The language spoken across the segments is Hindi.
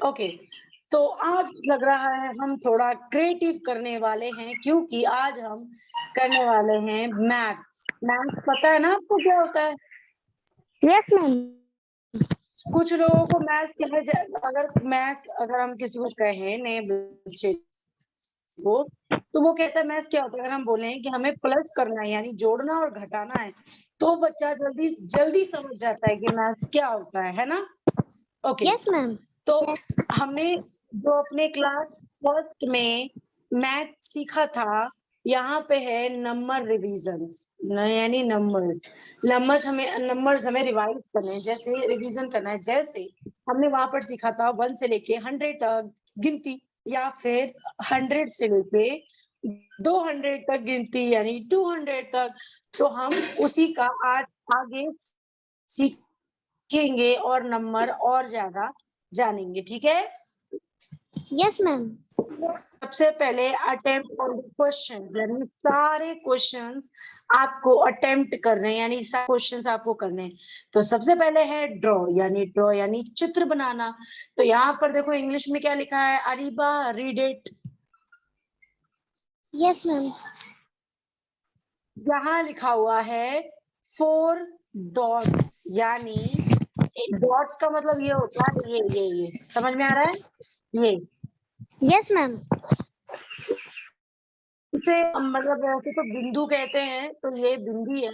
ओके, तो आज लग रहा है हम थोड़ा क्रिएटिव करने वाले हैं, क्योंकि आज हम करने वाले हैं मैथ्स। मैथ्स पता है ना आपको क्या होता है? Yes ma'am. कुछ लोगों को मैथ्स अगर हम किसी को कहें नए बच्चे को, तो वो कहता है मैथ्स क्या होता है। अगर हम बोले कि हमें प्लस करना है यानी जोड़ना और घटाना है, तो बच्चा जल्दी जल्दी समझ जाता है कि मैथ्स क्या होता है ना? Okay, yes ma'am. तो हमने जो अपने क्लास फर्स्ट में मैथ सीखा था, यहाँ पे है नंबर रिविजन्स, यानी नंबर्स हमें रिवाइज करने हैं, जैसे रिवीजन करना है। जैसे हमने वहां पर सीखा था 1 से लेके 100 तक गिनती, या फिर 100 से लेके 200 तक गिनती यानी 200 तक। तो हम उसी का आज आगे सीखेंगे और नंबर और ज्यादा जानेंगे, ठीक है? Yes ma'am. सबसे पहले अटेम्प्ट ऑन द क्वेश्चन, यानी सारे क्वेश्चंस आपको अटेम्प्ट करने हैं, यानी सारे क्वेश्चंस आपको करने हैं। तो सबसे पहले है ड्रॉ यानी चित्र बनाना। तो यहाँ पर देखो इंग्लिश में क्या लिखा है, Areeba read it. Yes ma'am. यहाँ लिखा हुआ है 4 डॉट्स, यानी डॉट्स का मतलब ये होता है ये समझ में आ रहा है ये? Yes ma'am. इसे मतलब वैसे तो बिंदु कहते हैं, तो ये बिंदी है।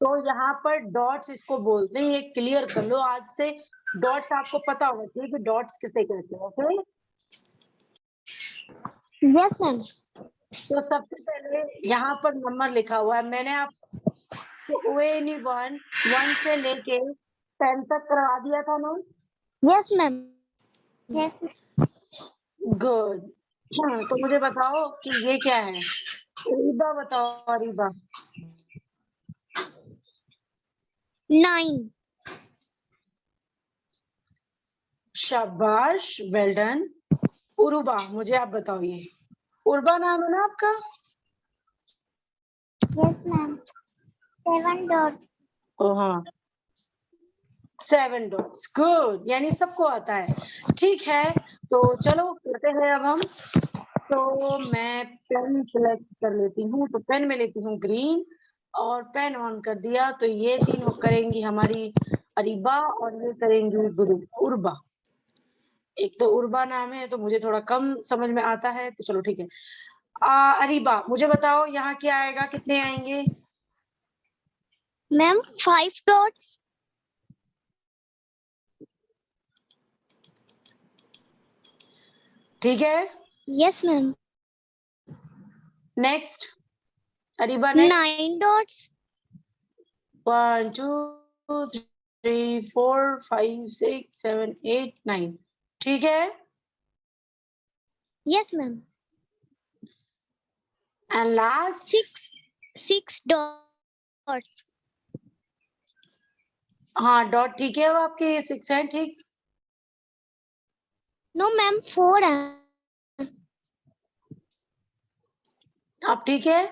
तो यहाँ पर डॉट्स इसको बोलते हैं, ये क्लियर कर लो आज से। डॉट्स आपको पता होना चाहिए कि डॉट्स किसे कहते हैं, ओके? Yes ma'am. तो सबसे पहले यहाँ पर नंबर लिखा हुआ है, मैंने आपको एनी 1 से लेके 10 तक करवा दिया था ना? Yes ma'am. यस। गुड। हाँ, तो मुझे बताओ कि ये क्या है? अरीबा बताओ, अरीबा। 9। शाबाश, वेल डन। उरुबा, मुझे आप बताओ, ये उर्बा नाम है ना आपका? Yes ma'am. 7 डॉट्स। ओ हाँ, 7 डॉट्स, गुड, यानी सबको आता है। ठीक है, तो चलो करते हैं अब हम। तो मैं पेन सिलेक्ट कर लेती हूँ, तो पेन में लेती हूँ ग्रीन, और पेन ऑन कर दिया। तो ये तीनों करेंगी हमारी अरीबा, और ये करेंगी उर्बा। एक तो उर्बा नाम है, तो मुझे थोड़ा कम समझ में आता है, तो चलो ठीक है। अरीबा, मुझे बताओ यहाँ क्या आएगा, कितने आएंगे? Ma'am 5 dots. ठीक है, yes ma'am. Next Areeba, next. 9 dots. 1 2 3 4 5 6 7 8 9, ठीक है। Yes ma'am. And last 6 dots. हाँ, डॉट ठीक है, वो आपके 6 है, ठीक। नो मैम 4 है। अब ठीक है,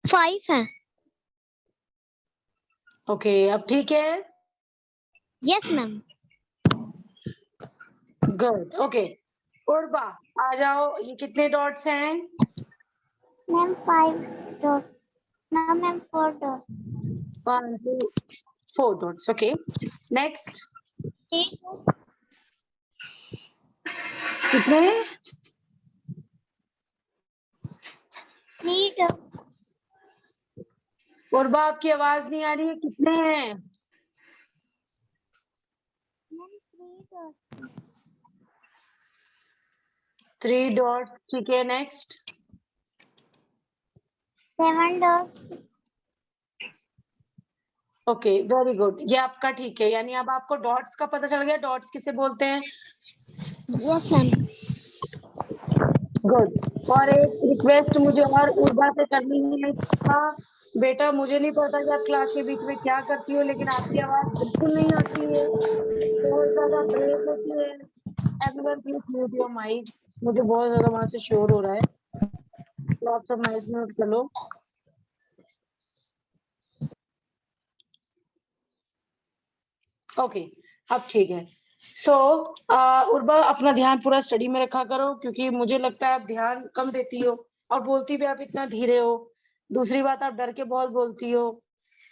5 है। ओके, अब ठीक है, यस मैम। Good, okay. उर्बा, आ जाओ, ये कितने डॉट्स हैं? Ma'am 5 dots. No ma'am 4 dots. 1 2 4 dots, okay. Next, कितने? 3 डॉट्स। उर्बा, आपकी आवाज नहीं आ रही है, कितने हैं? 3 डॉट्स, ठीक है। Next, 7 dots. Okay, very good, ये आपका ठीक है, यानी अब आपको डॉट्स का पता चल गया, डॉट्स किसे बोलते हैं। Yes ma'am. गुड। और एक रिक्वेस्ट मुझे और उर्बा से करनी है था, बेटा मुझे नहीं पता कि आप क्लास के बीच में क्या करती हो, लेकिन आपकी आवाज बिल्कुल नहीं आती है, बहुत ज्यादा ब्रेक होती है। Everyone please mute your mic, मुझे बहुत ज्यादा वहां से शोर हो रहा है, तो आप सब माइक म्यूट कर लो। ओके, अब ठीक है। सो उर्वा अपना ध्यान पूरा स्टडी में रखा करो, क्योंकि मुझे लगता है आप ध्यान कम देती हो और बोलती भी आप इतना धीरे हो। दूसरी बात, आप डर के बहुत बोलती हो।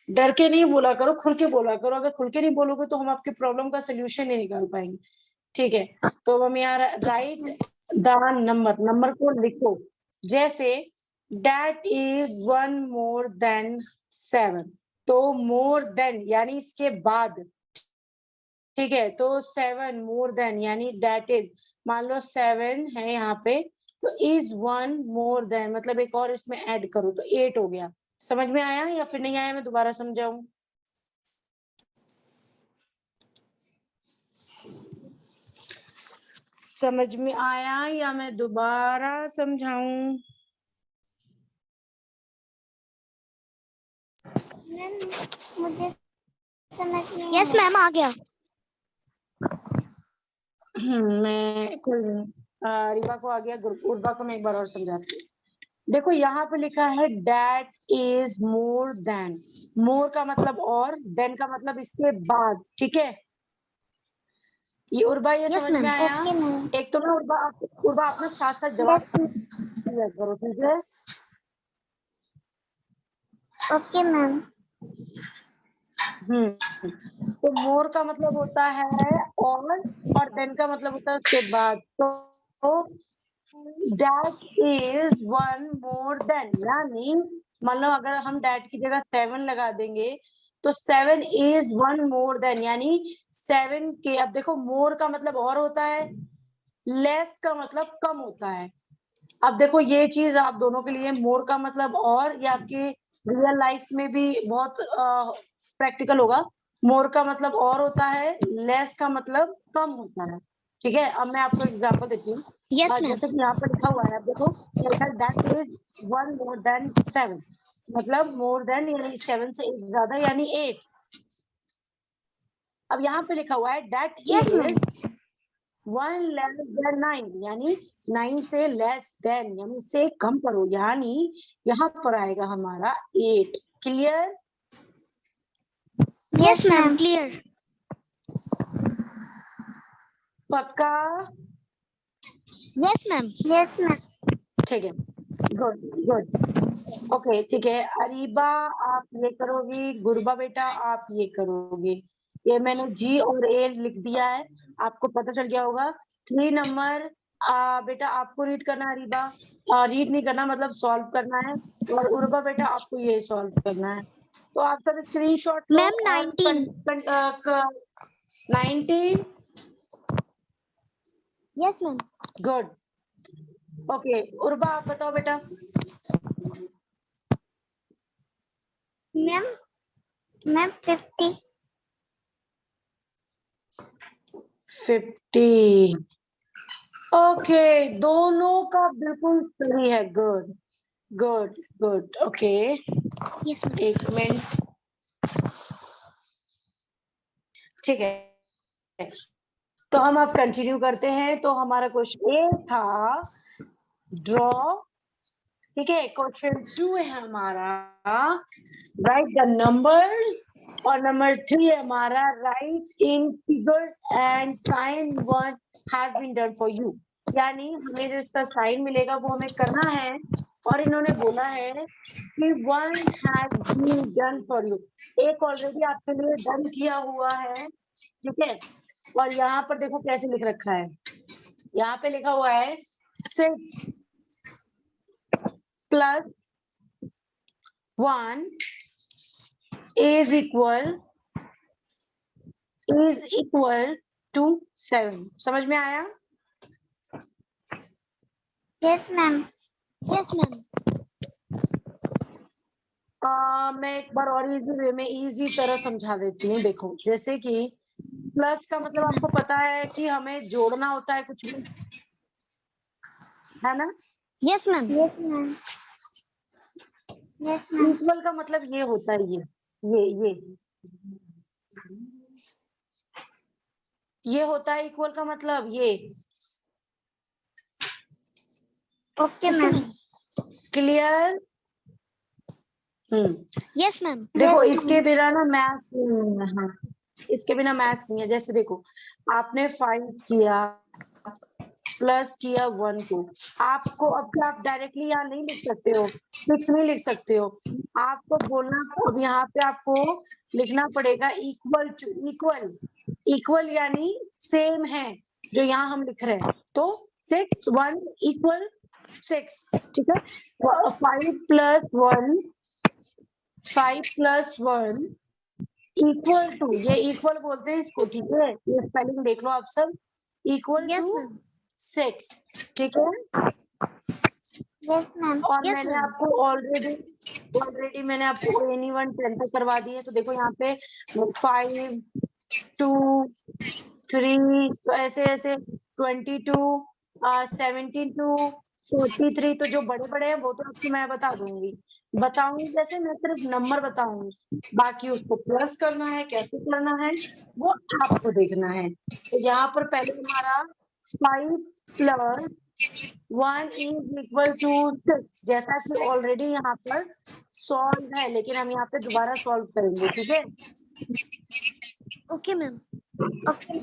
डर के नहीं बोला करो, खुल के बोला करो। अगर खुल के नहीं बोलोगे तो हम आपके प्रॉब्लम का सोल्यूशन नहीं निकाल पाएंगे। ठीक है, तो हम यहाँ राइट द नंबर को लिखो। जैसे दैट इज 1 more than 7, तो मोर देन यानी इसके बाद। ठीक है, तो 7 more than यानी दैट इज, मान लो 7 है यहाँ पे, तो इज 1 more than मतलब एक और इसमें ऐड करो तो 8 हो गया। समझ में आया या फिर नहीं आया, मैं दोबारा समझाऊं? समझ में आया या मैं दोबारा समझाऊं? मैम मुझे समझ नहीं। यस मैम, आ गया। मैं कोई नहीं, रीवा को आ गया, उर्वा को मैं एक बार और समझाती हूँ। देखो यहाँ पे लिखा है दैट इज मोर देन। मोर का मतलब और, देन का मतलब इसके बाद। ठीक है, ये उर्वा ये Yes, समझ ma'am. में आया? Okay, ma'am. एक तो ना उर्वा अपने साथ साथ जवाब Yes, दिया करो। ठीक है, okay, ma'am. तो मोर का मतलब होता है और देन का मतलब होता है उसके बाद। तो दैट इज 1 more than यानी, मान लो अगर हम दैट की जगह 7 लगा देंगे तो 7 is 1 more than यानी 7 के, अब देखो मोर का मतलब और होता है, लेस का मतलब कम होता है। अब देखो ये चीज आप दोनों के लिए, मोर का मतलब और, ये आपकी रियल लाइफ में भी बहुत प्रैक्टिकल होगा। मोर का मतलब और होता है, लेस का मतलब कम होता है। ठीक है, अब मैं आपको एग्जांपल देती हूँ। Yes, ma'am. जैसे कि यहाँ पर लिखा हुआ है, आप देखो लिखा है दैट इज 1 more than 7, मतलब मोर देन यानी 7 से एक ज्यादा यानी 8। अब यहाँ पे लिखा हुआ है that Yes, ma'am. Is 1 less than 9 यानी 9 से लेस देन यानी से कम करो, यानी यहाँ पर आएगा हमारा 8। क्लियर? Yes, ma'am. Clear. पक्का? Yes, ma'am. Yes, ma'am. ठीक है, गुड गुड। ओके ठीक है, अरीबा आप ये करोगी, गुरबा बेटा आप ये करोगे। ये मैंने जी और ए लिख दिया है, आपको पता चल गया होगा। 3 नंबर बेटा आपको रीड करना है, अरीबा रीड नहीं करना, मतलब सॉल्व करना है। और उर्बा बेटा आपको ये सॉल्व करना है। तो आप सब स्क्रीनशॉट लो Ma'am, और 19. 19। Yes, ma'am. गुड। ओके उर्बा आप बताओ बेटा। Ma'am, ma'am, 50. 50। ओके, दोनों का बिल्कुल सही है। Good good good. Okay, Yes, ma'am. एक मिनट। ठीक है, तो हम अब कंटिन्यू करते हैं। तो हमारा क्वेश्चन ए था ड्रॉ। ठीक है, क्वेश्चन 2 है हमारा राइट द नंबर्स, और नंबर 3 है हमारा write in figures and sign one has been done for you. यानी हमें जो इसका साइन मिलेगा वो हमें करना है, और इन्होंने बोला है कि 1 has been done for you. एक ऑलरेडी आपके लिए डन किया हुआ है। ठीक है, और यहाँ पर देखो कैसे लिख रखा है, यहाँ पे लिखा हुआ है 6 plus 1 is equal to 7। समझ में आया? Yes, ma'am. Yes, ma'am. मैं एक बार और इजी वे में इजी तरह समझा देती हूँ। देखो जैसे कि प्लस का मतलब आपको पता है कि हमें जोड़ना होता है कुछ भी, है ना? Yes, ma'am. Yes, ma'am. Yes, ma'am. Equal का मतलब ये होता है, ये होता है इक्वल का मतलब ये। Okay, ma'am. Clear? Yes, ma'am. देखो Yes, इसके ma'am. बिना ना मैथ, हाँ इसके बिना मैथ्स नहीं है। जैसे देखो, आपने 5 किया प्लस किया 1 को, आपको अब क्या आप डायरेक्टली यहाँ नहीं लिख सकते हो, 6 नहीं लिख सकते हो, आपको बोलना, अब यहाँ पे आपको लिखना पड़ेगा इक्वल टू, इक्वल यानी सेम है जो यहाँ हम लिख रहे हैं। तो 6 1 इक्वल 6, ठीक है। 5 प्लस 1 इक्वल टू, ये इक्वल बोलते हैं इसको, ठीक है। ये स्पेलिंग देख लो आप सब, इक्वल Yes, टू ma'am. 6, ठीक है। Yes, ma'am. और Yes, मैंने ma'am. आपको ऑलरेडी मैंने आपको एनीवन 10 तक करवा दी है। तो देखो यहाँ पे 5 2 3, तो ऐसे ऐसे 22 17 टू 43, तो जो बड़े बड़े हैं वो तो आपको मैं बताऊंगी जैसे मैं सिर्फ नंबर बताऊंगी, बाकी उसको प्लस करना है, कैसे करना है वो आपको देखना है। तो यहाँ पर पहले हमारा 5 प्लस 1 इज इक्वल टू 6, जैसा कि ऑलरेडी यहाँ पर सॉल्व है, लेकिन हम यहाँ पे दोबारा सॉल्व करेंगे, ठीक है। Okay, ma'am. Okay.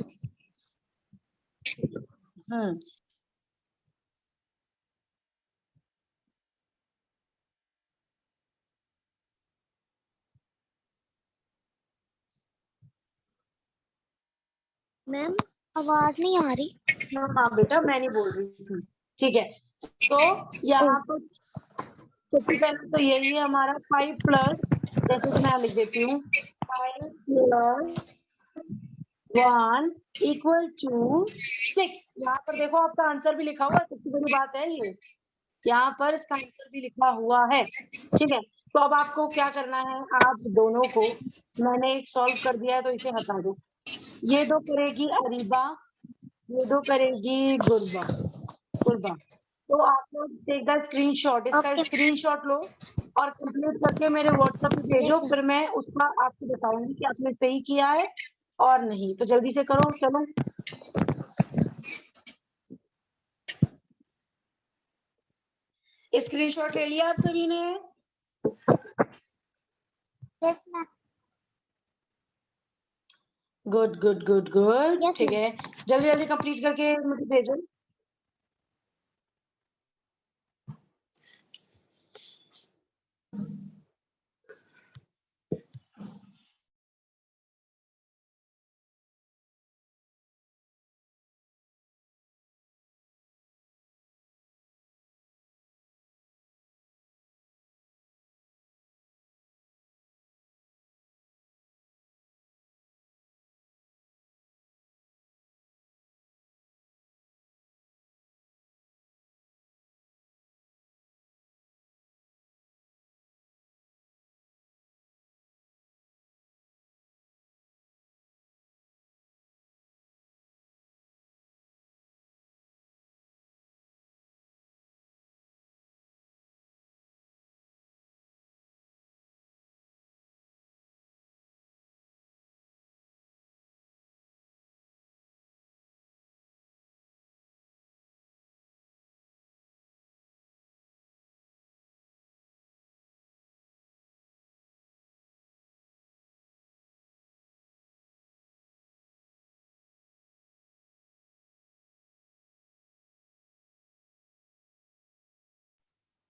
मैम आवाज नहीं आ रही। हाँ बेटा, मैं नहीं बोल रही थी, ठीक है। तो यहाँ पर सबसे पहले तो यही है हमारा 5 प्लस, जैसे कि मैं लिख देती हूँ 5 प्लस 1 इक्वल टू 6। यहाँ पर देखो आपका आंसर भी लिखा हुआ है, सबसे बड़ी बात है ये, यहाँ पर इसका आंसर भी लिखा हुआ है, ठीक है। तो अब आपको क्या करना है, आप दोनों को, मैंने एक सॉल्व कर दिया है तो इसे हटा दो। ये दो करेगी अरीबा, ये दो करेगी गुरबा। तो आप लोग टेक द स्क्रीनशॉट, इसका Okay. स्क्रीनशॉट लो और कंप्लीट करके मेरे व्हाट्सएप पे भेजो, Yes, फिर मैं उसका आपको बताऊंगी कि आपने सही किया है और नहीं। तो जल्दी से करो, चलो। स्क्रीनशॉट ले लिया आप सभी ने? yes, ma'am. Good good good good, Yes, ठीक ma'am. है। जल्दी जल्दी कंप्लीट करके मुझे भेजो।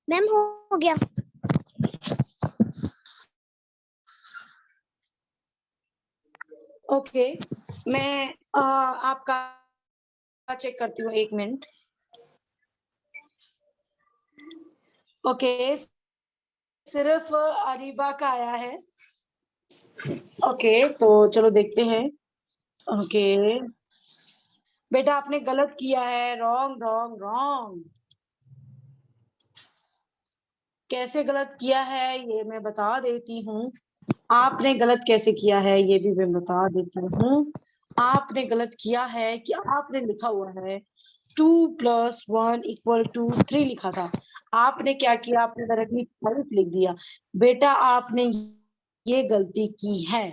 मैम हो गया। ओके, मैं आपका चेक करती हूँ, 1 मिनट। ओके, सिर्फ अरीबा का आया है। ओके, तो चलो देखते हैं। ओके बेटा, आपने गलत किया है, रॉन्ग रॉन्ग रॉन्ग। कैसे गलत किया है ये मैं बता देती हूँ। आपने गलत कैसे किया है ये भी मैं बता देती हूँ। आपने गलत किया है कि आपने लिखा हुआ है 2 + 1 = 3 लिखा था। आपने क्या किया, आपने डायरेक्टली 5 लिख दिया। बेटा आपने ये गलती की है।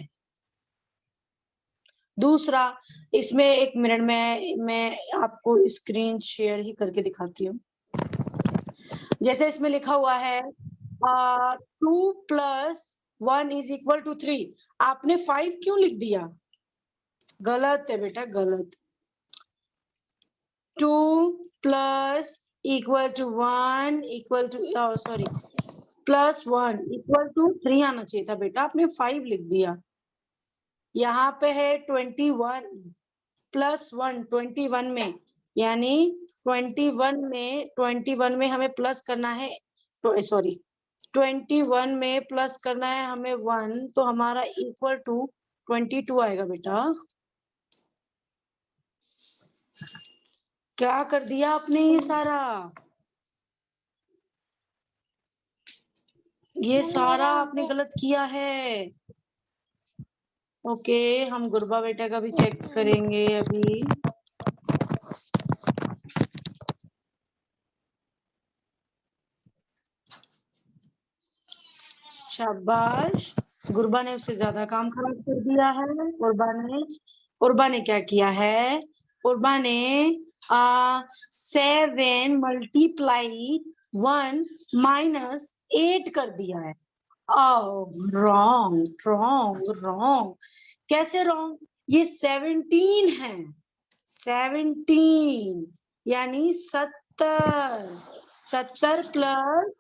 दूसरा, इसमें 1 मिनट में मैं आपको स्क्रीन शेयर ही करके दिखाती हूँ। जैसे इसमें लिखा हुआ है 2 + 1 = 3, आपने 5 क्यों लिख दिया? गलत है बेटा, गलत। 2 plus equal to 1 equal to sorry plus 1 equal to 3 आना चाहिए था बेटा, आपने 5 लिख दिया। यहाँ पे है 21 प्लस 1 21 में, यानी 21 में हमें प्लस करना है, तो सॉरी 21 में प्लस करना है हमें 1, तो हमारा इक्वल टू 22 आएगा बेटा। क्या कर दिया आपने ये सारा? ये सारा आपने गलत किया है। ओके, हम गुरबा बेटा का भी चेक करेंगे अभी। शाबाश, गुरबा ने उससे ज्यादा काम खराब कर दिया है। उर्बा ने क्या किया है? उर्बा ने 7 मल्टीप्लाई 1 माइनस 8 कर दिया है। Wrong wrong wrong. कैसे रॉन्ग? ये 17 है, 17 यानी 70 प्लस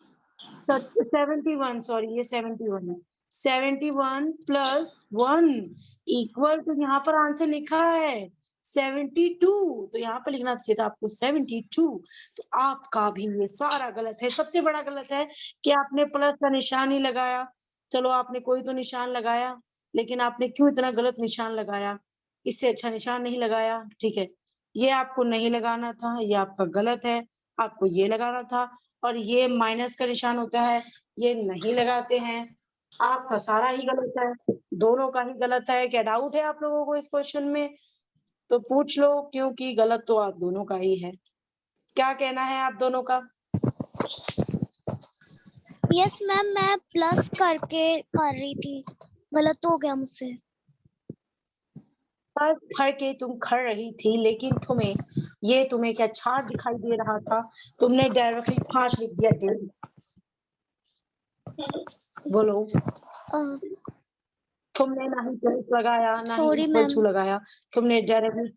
71, सॉरी ये 71 है। 71 प्लस 1 इक्वल टू, यहाँ पर आंसर लिखा है 72, तो यहाँ पर लिखना चाहिए था आपको 72। तो आपका भी ये सारा गलत है। सबसे बड़ा गलत है कि आपने प्लस का निशान ही लगाया। चलो आपने कोई तो निशान लगाया, लेकिन आपने क्यों इतना गलत निशान लगाया? इससे अच्छा निशान नहीं लगाया, ठीक है। ये आपको नहीं लगाना था, ये आपका गलत है। आपको ये लगाना था, और ये माइनस का निशान होता है, ये नहीं लगाते हैं। आपका सारा ही गलत है, दोनों का ही गलत है। क्या डाउट है आप लोगों को इस क्वेश्चन में? तो पूछ लो, क्योंकि गलत तो आप दोनों का ही है। क्या कहना है आप दोनों का? यस मैम, मैं प्लस करके कर रही थी, गलत हो गया मुझसे। खड़ के तुम खड़ रही थी, लेकिन तुम्हें क्या छाट दिखाई दे रहा था? तुमने डायरेक्टली 5 लिख दिया। बोलो, तुमने ना ही प्लस लगाया, ना ही इक्वल टू लगाया, तुमने डायरेक्टली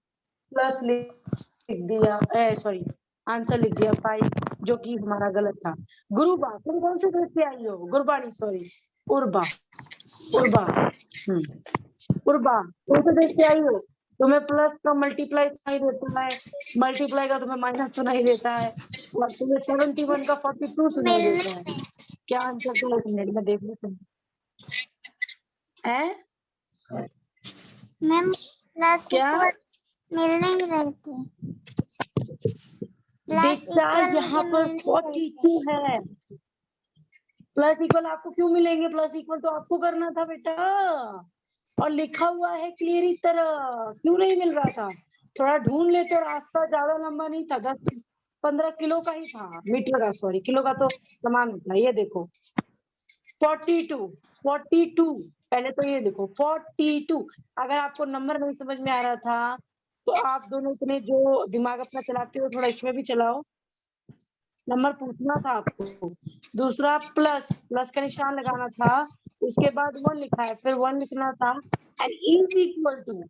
प्लस लिख दिया, सॉरी आंसर लिख दिया 5, जो कि हमारा गलत था। गुरुबा, तुम कौन से देश से आई हो? गुरबानी, सॉरी उर्बा, उर्बा उर्बा, कौन से देश से आई हो? तुम्हें प्लस का मल्टीप्लाई नहीं देता है, मल्टीप्लाई का तुम्हें माइनस सुनाई देता है, और तुम्हें 71 का 42 सुनाई देता है। क्या आंसर था? एक मिनट में देख लेते हैं। मैम प्लस क्या मिल नहीं रही थी बेटा? यहाँ पर 42 है। प्लस इक्वल आपको क्यों मिलेंगे? प्लस इक्वल तो आपको करना था बेटा, और लिखा हुआ है क्लियर इस तरह। क्यों नहीं मिल रहा था? थोड़ा ढूंढ लेते, और रास्ता ज्यादा लंबा नहीं था, 10-15 किलो का ही था, मीटर का, सॉरी किलो का तो समान होता है। ये देखो 42 पहले तो ये देखो 42। अगर आपको नंबर नहीं समझ में आ रहा था, तो आप दोनों इतने जो दिमाग अपना चलाते हो, थोड़ा इसमें भी चलाओ। नंबर पूछना था आपको। दूसरा प्लस का निशान लगाना था, उसके बाद 1 लिखा है, फिर 1 लिखना था, एंड इज इक्वल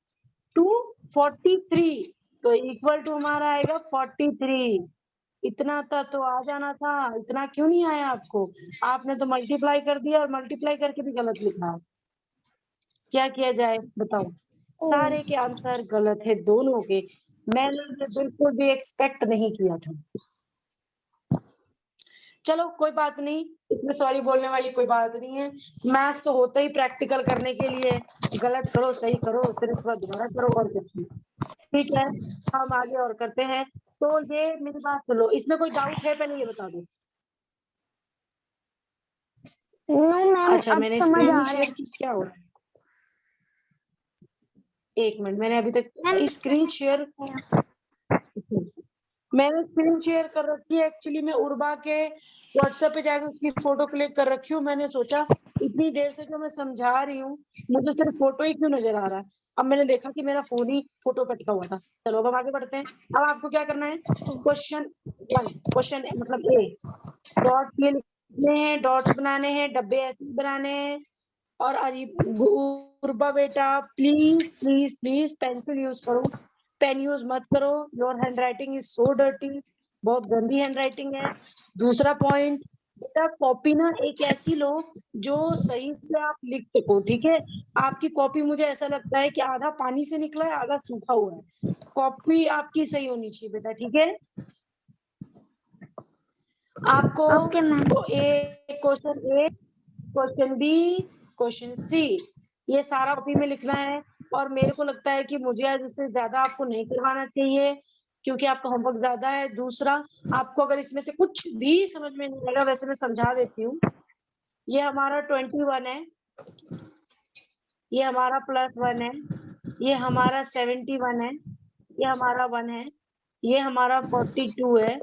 टू 43, तो इक्वल टू हमारा आएगा 43। इतना था तो आ जाना था, इतना क्यों नहीं आया आपको? आपने तो मल्टीप्लाई कर दिया, और मल्टीप्लाई करके भी गलत लिखा। क्या किया जाए बताओ? सारे के आंसर गलत है, दोनों के। मैंने बिल्कुल भी एक्सपेक्ट नहीं किया था। चलो कोई बात नहीं, इसमें सॉरी बोलने वाली कोई बात नहीं है। मैथ्स तो होता ही प्रैक्टिकल करने के लिए, गलत करो सही करो, फिर उसके बाद दोबारा करो, और कुछ नहीं। ठीक है, हम आगे और करते हैं। तो ये मेरी बात सुनो, इसमें कोई डाउट है? पहले ये बता दो। अच्छा, मैंने स्क्रीन शेयर की, क्या हो? एक मिनट, मैंने अभी तक स्क्रीन शेयर कर रखी है। एक्चुअली मैं उर्बा के व्हाट्सएप पे जाकर उसकी फोटो क्लिक कर रखी हूँ। मैंने सोचा इतनी देर से जो मैं समझा रही हूँ, मुझे सिर्फ फोटो ही क्यों नजर आ रहा है। अब मैंने देखा कि मेरा फोन ही फोटो पे टिका हुआ था। चलो अब हम आगे बढ़ते हैं। अब आपको क्या करना है? क्वेश्चन मतलब ए, डॉट ये लिखने हैं, डॉट्स बनाने हैं, डब्बे ऐसे बनाने हैं, और उर्बा बेटा please please please pencil use करो, पेन यूज मत करो। Your hand writing is so dirty, बहुत गंदी हैंड राइटिंग है। दूसरा पॉइंट, बेटा कॉपी ना एक ऐसी लो जो सही से आप लिख सको, ठीक है। आपकी कॉपी मुझे ऐसा लगता है कि आधा पानी से निकला है, आधा सूखा हुआ है। कॉपी आपकी सही होनी चाहिए बेटा, ठीक है। आपको ओके मैम। क्वेश्चन ए, क्वेश्चन बी, क्वेश्चन सी, ये सारा कॉपी में लिखना है। और मेरे को लगता है कि मुझे आज इससे ज्यादा आपको नहीं करवाना चाहिए, क्योंकि आपका होमवर्क ज्यादा है। दूसरा, आपको अगर इसमें से कुछ भी समझ में नहीं आएगा, वैसे मैं समझा देती हूँ। ये हमारा 21 है, ये हमारा +1 है, ये हमारा 71 है, ये हमारा 1 है, ये हमारा 42 है,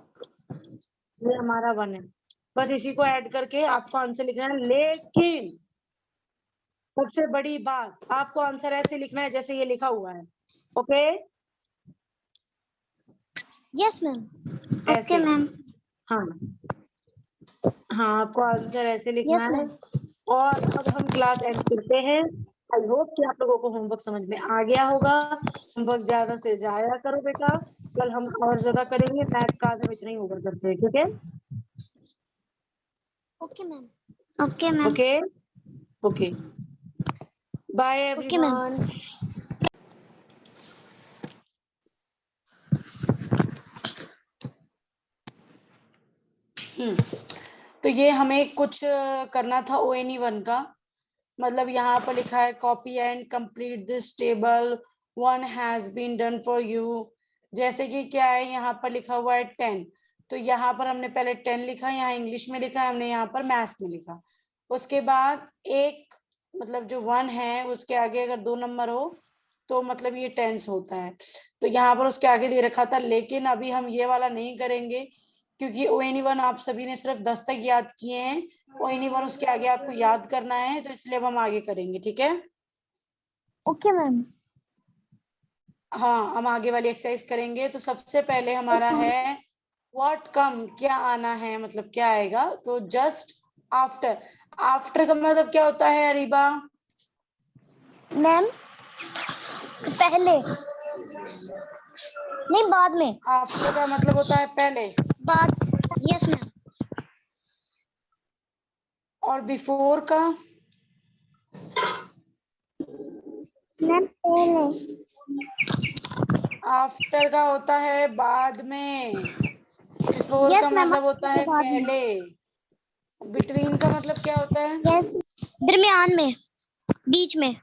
ये हमारा 1 है। बस इसी को ऐड करके आपको आंसर लिखना है। लेकिन सबसे बड़ी बात, आपको आंसर ऐसे लिखना है जैसे ये लिखा हुआ है। Okay, yes ma'am. ऐसे। Okay ma'am. हाँ हाँ, आपको आंसर ऐसे लिखना यस है। मैम। और अब हम क्लास एंड करते हैं। आई होप कि आप लोगों को होमवर्क समझ में आ गया होगा। होमवर्क ज्यादा से ज्यादा करो बेटा, कल हम और ज्यादा करेंगे। मैथ का आज हम इतना ही होमवर्क करते हैं, ठीक है। Okay ma'am. Okay ma'am. Okay okay, bye okay ma'am. Everyone. तो ये हमें कुछ करना था ONE1 का। मतलब यहाँ पर लिखा है copy and complete this table, 1 has been done for you. जैसे कि क्या है, यहाँ पर लिखा हुआ है 10, तो यहाँ पर हमने पहले 10 लिखा, यहाँ इंग्लिश में लिखा, हमने यहाँ पर मैथ्स में लिखा। उसके बाद एक, मतलब जो 1 है उसके आगे अगर 2 नंबर हो तो मतलब ये टेंस होता है। तो यहाँ पर उसके आगे दे रखा था, लेकिन अभी हम ये वाला नहीं करेंगे, क्योंकि ONE1 आप सभी ने सिर्फ 10 तक याद किए हैं। ONE1 उसके आगे आपको याद करना है, तो इसलिए अब हम आगे करेंगे, ठीक है। Okay ma'am. हाँ, हम आगे वाली एक्सरसाइज करेंगे। तो सबसे पहले हमारा है व्हाट कम, क्या आना है, मतलब क्या आएगा। तो जस्ट आफ्टर, आफ्टर का मतलब क्या होता है अरीबा? मैम पहले, नहीं बाद में। आफ्टर का मतलब होता है पहले। बाद। Yes ma'am. और बिफोर का? मैम पहले। आफ्टर का होता है बाद में। बिफोर का यस मैम, मतलब होता है बाद में। पहले। बिटवीन का मतलब क्या होता है? यस, दरमियान में, बीच में।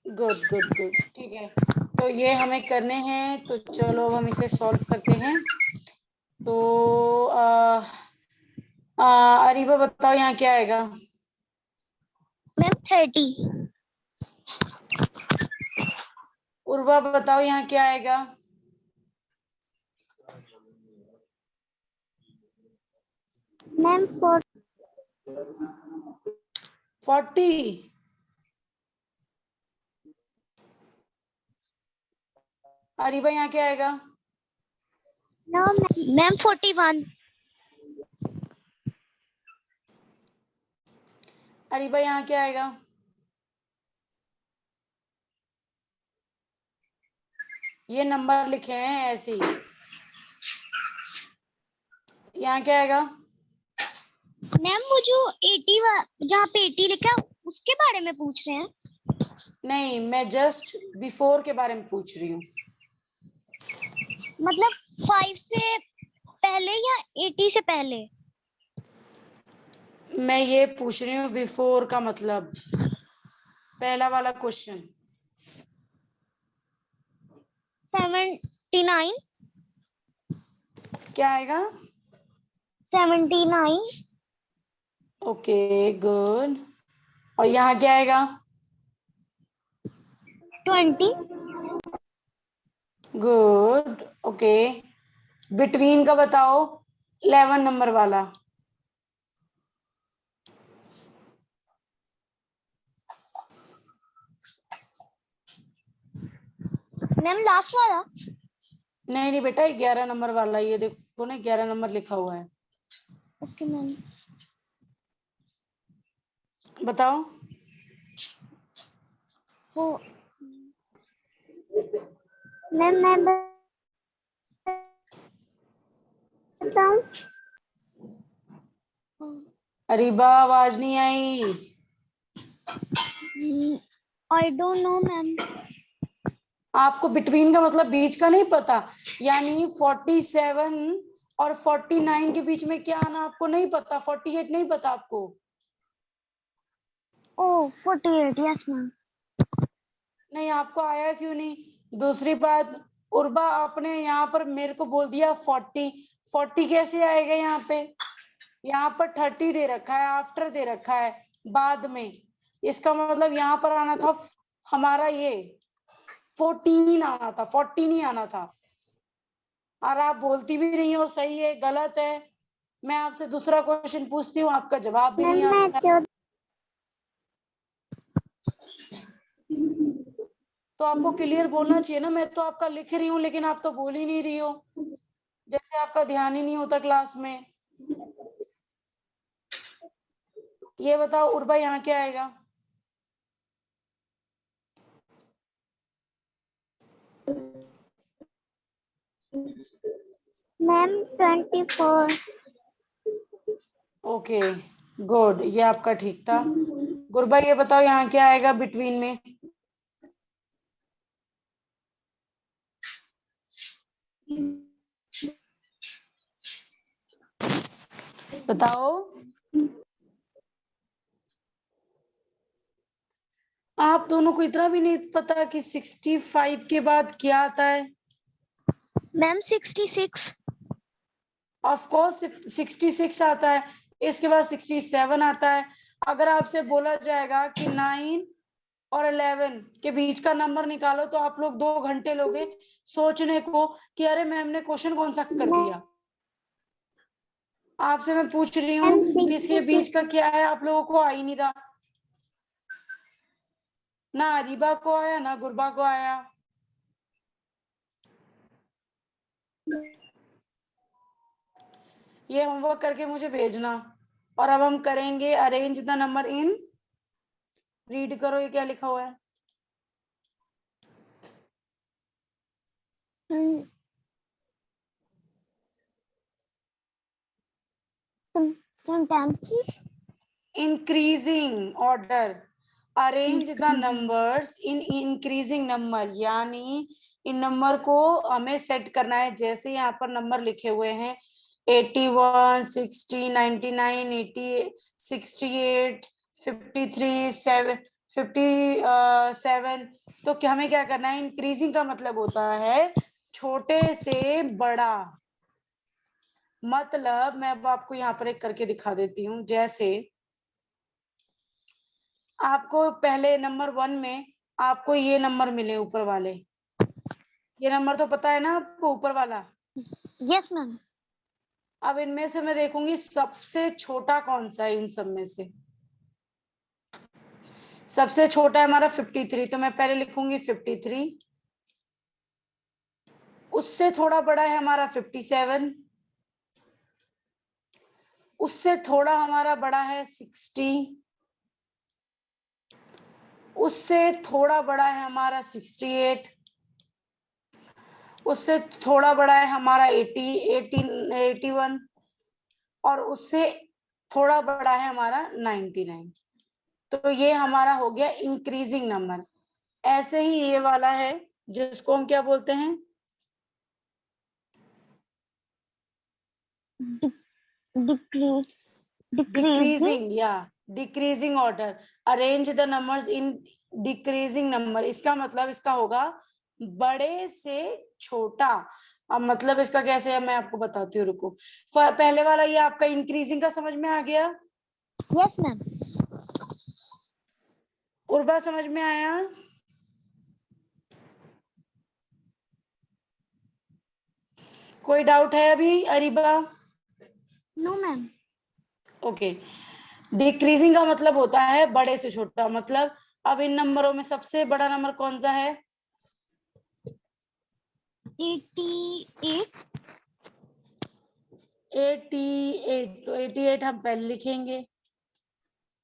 गुड गुड गुड, ठीक है। तो ये हमें करने हैं, तो चलो अब हम इसे सॉल्व करते हैं। तो अरीबा बताओ यहाँ क्या आएगा? मैम 30। उर्वा बताओ यहाँ क्या आएगा? मैम 40। अरीबा यहाँ क्या आएगा? मैम 41। अरीबा यहाँ क्या आएगा? ये नंबर लिखे हैं ऐसे ही। यहाँ क्या आएगा? मैम वो जो 80, जहाँ पे 80 लिखा है उसके बारे में पूछ रहे हैं। नहीं, मैं जस्ट बिफोर के बारे में पूछ रही हूँ। मतलब 5 से पहले या 80 से पहले? मैं ये पूछ रही हूँ बिफोर का मतलब, पहला वाला क्वेश्चन। 79। क्या आएगा? 79। Okay good. और यहाँ क्या आएगा? 20। Good okay. बिटवीन का बताओ, 11 नंबर वाला। मैम लास्ट वाला। नहीं नहीं बेटा, 11 नंबर वाला, ये देखो ना 11 नंबर लिखा हुआ है। Okay ma'am. बताओ। वो मैम मैं बताऊं? अरीबा आवाज नहीं आई। I don't know ma'am. आपको बिटवीन का मतलब बीच का नहीं पता? यानी 47 और 49 के बीच में क्या आना आपको नहीं पता? 48 नहीं पता आपको? ओ 48 यस मैम। नहीं, आपको आया क्यों नहीं? दूसरी बात, उर्बा आपने यहाँ पर मेरे को बोल दिया 40 कैसे आएगा यहाँ पे? यहाँ पर 30 दे रखा है, आफ्टर दे रखा है, बाद में। इसका मतलब यहाँ पर आना था हमारा ये 14 आना था, 40 नहीं आना था। और आप बोलती भी नहीं हो सही है गलत है। मैं आपसे दूसरा क्वेश्चन पूछती हूँ, आपका जवाब भी मैम नहीं मैं आता। 14। तो आपको क्लियर बोलना चाहिए ना। मैं तो आपका लिख रही हूँ लेकिन आप तो बोल ही नहीं रही हो, जैसे आपका ध्यान ही नहीं होता क्लास में। ये बताओ उर्बा, यहाँ क्या आएगा? मैम 24। ओके गुड, ये आपका ठीक था। गुरबा ये बताओ यहाँ क्या आएगा बिटवीन में? बताओ। आप दोनों को इतना भी नहीं पता कि 65 के बाद क्या आता है? मैम 66। ऑफ कोर्स 66 आता है, इसके बाद 67 आता है। अगर आपसे बोला जाएगा कि 9 और 11 के बीच का नंबर निकालो, तो आप लोग 2 घंटे लोगे सोचने को कि अरे मैम ने क्वेश्चन कौन सा कर दिया। आपसे मैं पूछ रही हूँ मैम कि इसके बीच 66। का क्या है, आप लोगों को आ ही नहीं रहा। ना अरीबा को आया ना गुरबा को आया। ये होमवर्क करके मुझे भेजना। और अब हम करेंगे arrange the number in. Read करो ये क्या लिखा हुआ है। Sometimes increasing order, arrange the numbers in increasing number, यानी इन नंबर को हमें सेट करना है। जैसे यहाँ पर नंबर लिखे हुए हैं 81, 60, 99, 80, 68, 53, 57। तो क्या हमें क्या करना है? इंक्रीजिंग का मतलब होता है छोटे से बड़ा। मतलब मैं अब आपको यहाँ पर एक करके दिखा देती हूँ। जैसे आपको पहले नंबर 1 में आपको ये नंबर मिले ऊपर वाले, ये नंबर तो पता है ना आपको ऊपर वाला। Yes ma'am. अब इनमें से मैं देखूंगी सबसे छोटा कौन सा है इन सब में से। सबसे छोटा है हमारा 53, तो मैं पहले लिखूंगी 53। उससे थोड़ा बड़ा है हमारा 57। उससे थोड़ा हमारा बड़ा है 60। उससे थोड़ा बड़ा है हमारा 68। उससे थोड़ा बड़ा है हमारा 81। और उससे थोड़ा बड़ा है हमारा 99। तो ये हमारा हो गया इंक्रीजिंग नंबर। ऐसे ही ये वाला है जिसको हम क्या बोलते हैं? डिक्रीजिंग। डिक्रीजिंग या decreasing order. Arrange the numbers in decreasing number, इसका मतलब इसका होगा बड़े से छोटा। अब मतलब इसका कैसे है मैं आपको बताती हूँ, रुको। पहले वाला ये आपका इंक्रीजिंग का समझ में आ गया? Yes ma'am. उर्बा समझ में आया? कोई डाउट है अभी Areeba? No ma'am. Okay. Decreasing का मतलब होता है बड़े से छोटा। मतलब अब इन नंबरों में सबसे बड़ा नंबर कौन सा है? 88। 88। तो 88 हम पहले लिखेंगे।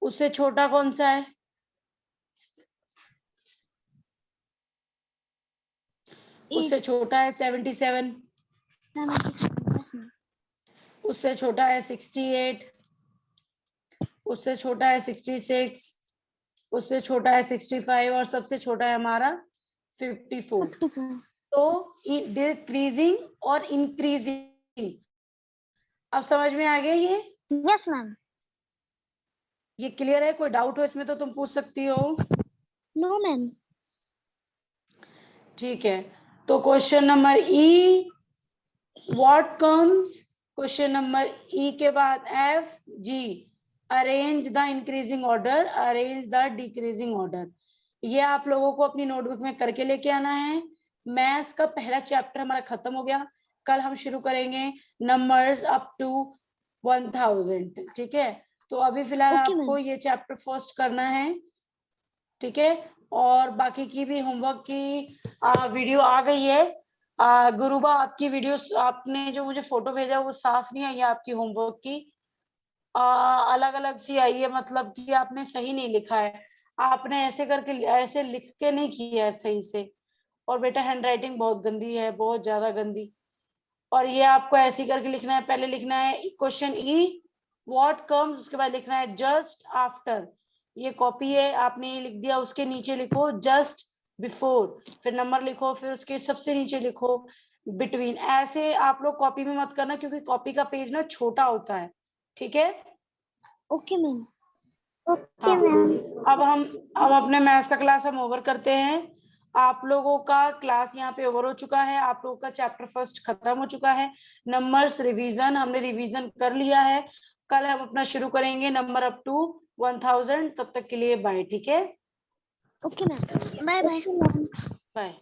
उससे छोटा कौन सा है? उससे छोटा है 77, उससे छोटा है 68, उससे छोटा है 66, उससे छोटा है 65 और सबसे छोटा है हमारा 54। तो डिक्रीजिंग और इंक्रीजिंग अब समझ में आ गया ये? Yes ma'am. ये क्लियर है? कोई डाउट हो इसमें तो तुम पूछ सकती हो। No ma'am. ठीक है, तो question number E, what comes, question number E के बाद F G, arrange the increasing order, arrange the decreasing order. ये आप लोगों को अपनी नोटबुक में करके लेके आना है। मैथ्स का पहला चैप्टर हमारा खत्म हो गया, कल हम शुरू करेंगे नंबर्स अप टू 1000। ठीक है, तो अभी फिलहाल आपको ये चैप्टर फर्स्ट करना है। ठीक है, और बाकी की भी होमवर्क की वीडियो आ गई है। गुरुबा, आपकी वीडियो, आपने जो मुझे फोटो भेजा वो साफ नहीं आई है आपकी होमवर्क की, अलग अलग सी आई है, मतलब कि आपने सही नहीं लिखा है, आपने ऐसे करके ऐसे लिख के नहीं किया है सही से। और बेटा हैंडराइटिंग बहुत गंदी है, बहुत ज्यादा गंदी। और ये आपको ऐसे करके लिखना है, पहले लिखना है क्वेश्चन ई व्हाट कम्स, उसके बाद लिखना है जस्ट आफ्टर। ये कॉपी है, आपने ये लिख दिया, उसके नीचे लिखो जस्ट बिफोर, फिर नंबर लिखो, फिर उसके सबसे नीचे लिखो बिटवीन। ऐसे आप लोग कॉपी में मत करना, क्योंकि कॉपी का पेज ना छोटा होता है। ठीक है, ओके मैम। हाँ। अब अपने मैथ्स का क्लास हम ओवर करते हैं। आप लोगों का क्लास यहाँ पे ओवर हो चुका है, आप लोगों का चैप्टर फर्स्ट खत्म हो चुका है। नंबर्स रिवीजन हमने रिवीजन कर लिया है, कल हम अपना शुरू करेंगे नंबर अप टू 1000। तब तक के लिए बाय। ठीक है, okay ma'am, bye bye. Bye.